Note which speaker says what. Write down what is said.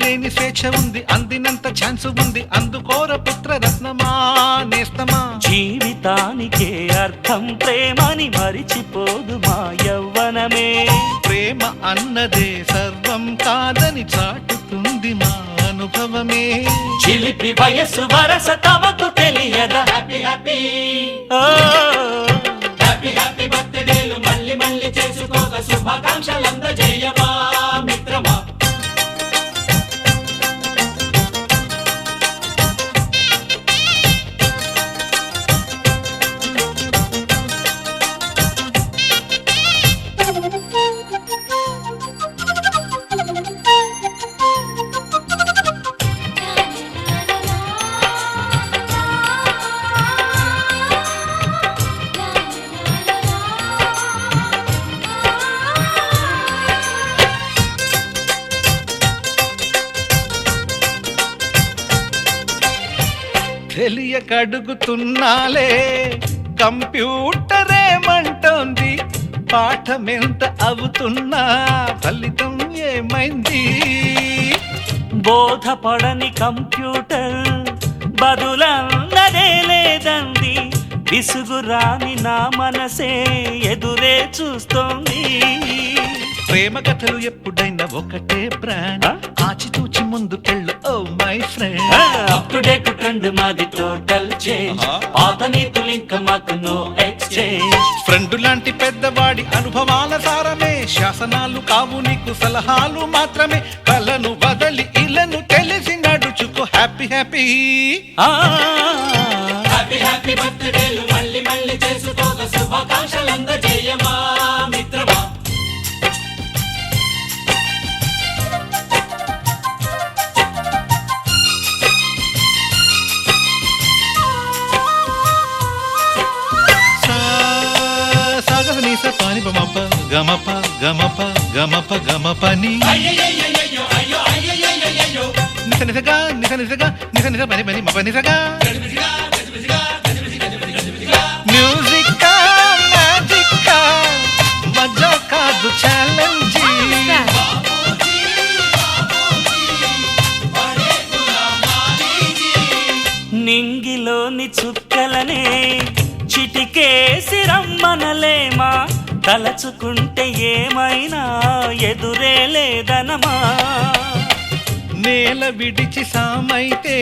Speaker 1: లేని స్వేచ్ఛ ఉంది, అందినంత ఛాన్స్ ఉంది, అందుకోర పుత్ర రత్నమా నేస్తమా.
Speaker 2: జీవితానికే అర్థం ప్రేమని మరిచిపోదు మా యవ్వనమే.
Speaker 1: ప్రేమ అన్నదే సర్వం కాదని చాటుతుంది మా అనుభవమే.
Speaker 2: చిలిపి వయసు వరస తమకు తెలియదా. హ్యాపీ హ్యాపీ హ్యాపీ హ్యాపీ బర్త్డేలు మళ్ళీ మళ్ళీ చేసుకోక శుభాకాంక్షలందజేయమా మిత్రమా.
Speaker 1: తెలియకడుగుతున్నాలే కంప్యూటరేమంటోంది, పాఠమెంత అవుతున్నా ఫలితం ఏమైంది.
Speaker 2: బోధపడని కంప్యూటర్ బదులన్నదే లేదంది, విసుగురాని నా మనసే ఎదురే చూస్తోంది.
Speaker 1: ప్రేమ కథలు ఎప్పుడైనా ఒకటే బ్రాండ్, ఆచితూచి ముందుకెళ్ళు oh my friend.
Speaker 2: Up to date trend మాది టోటల్ చేంజ్, పాత నీతులు ఇంకా మాకు నో ఎక్స్చేంజ్.
Speaker 1: ఫ్రెండ్ లాంటి పెద్దవాడి అనుభవాల సారమే, శాసనాలు కావు నీకు సలహాలు మాత్రమే. కలను వదలి ఇలను తెలిసి నడుచుకో హ్యాపీ హ్యాపీ
Speaker 2: హ్యాపీ హ్యాపీ బర్త్డేలు మళ్ళీ మళ్ళీ చేసుకోక శుభాకాంక్షలందజేయమా మిత్రమా.
Speaker 1: పాని బమప గమప గమప గమప గమపని నిస నిసగా నిస నిసగా నిస నిస పని పని మప నిసగా. మ్యూజిక్ మ్యాజిక్ మజా కాదు ఛాలెంజ్.
Speaker 2: నింగిలోని చుక్కలనే చిటికేసి రమ్మనలేమా, తలచుకుంటే ఏమైనా ఎదురే లేదనమా.
Speaker 1: నేల విడిచి సామైతే